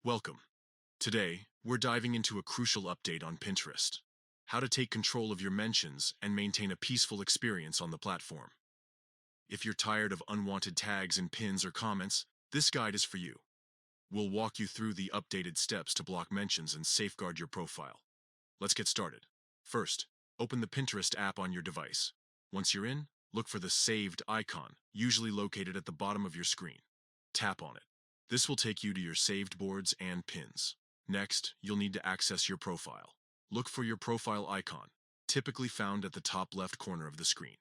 Welcome. Today, we're diving into a crucial update on Pinterest. How to take control of your mentions and maintain a peaceful experience on the platform. If you're tired of unwanted tags and pins or comments, this guide is for you. We'll walk you through the updated steps to block mentions and safeguard your profile. Let's get started. First, open the Pinterest app on your device. Once you're in, look for the saved icon, usually located at the bottom of your screen. Tap on it. This will take you to your saved boards and pins. Next, you'll need to access your profile. Look for your profile icon, typically found at the top left corner of the screen.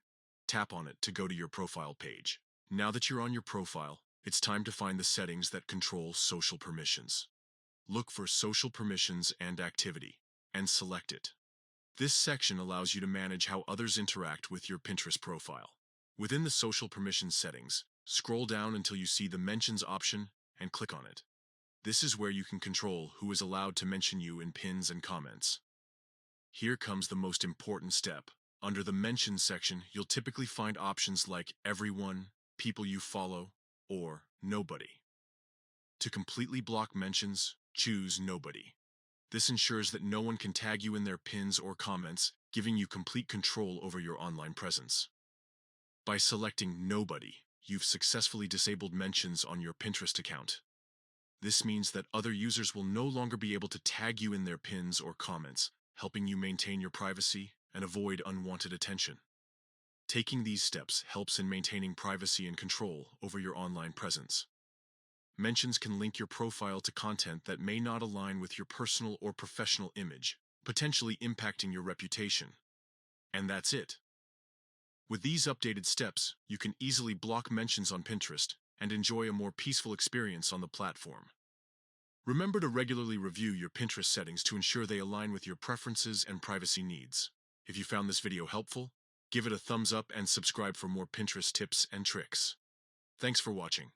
Tap on it to go to your profile page. Now that you're on your profile, it's time to find the settings that control social permissions. Look for Social Permissions and Activity, and select it. This section allows you to manage how others interact with your Pinterest profile. Within the Social Permissions settings, scroll down until you see the Mentions option and click on it. This is where you can control who is allowed to mention you in pins and comments. Here comes the most important step. Under the Mentions section, you'll typically find options like Everyone, People you follow, or Nobody. To completely block mentions, choose Nobody. This ensures that no one can tag you in their pins or comments, giving you complete control over your online presence. By selecting Nobody, you've successfully disabled mentions on your Pinterest account. This means that other users will no longer be able to tag you in their pins or comments, helping you maintain your privacy and avoid unwanted attention. Taking these steps helps in maintaining privacy and control over your online presence. Mentions can link your profile to content that may not align with your personal or professional image, potentially impacting your reputation. And that's it. With these updated steps, you can easily block mentions on Pinterest and enjoy a more peaceful experience on the platform. Remember to regularly review your Pinterest settings to ensure they align with your preferences and privacy needs. If you found this video helpful, give it a thumbs up and subscribe for more Pinterest tips and tricks. Thanks for watching.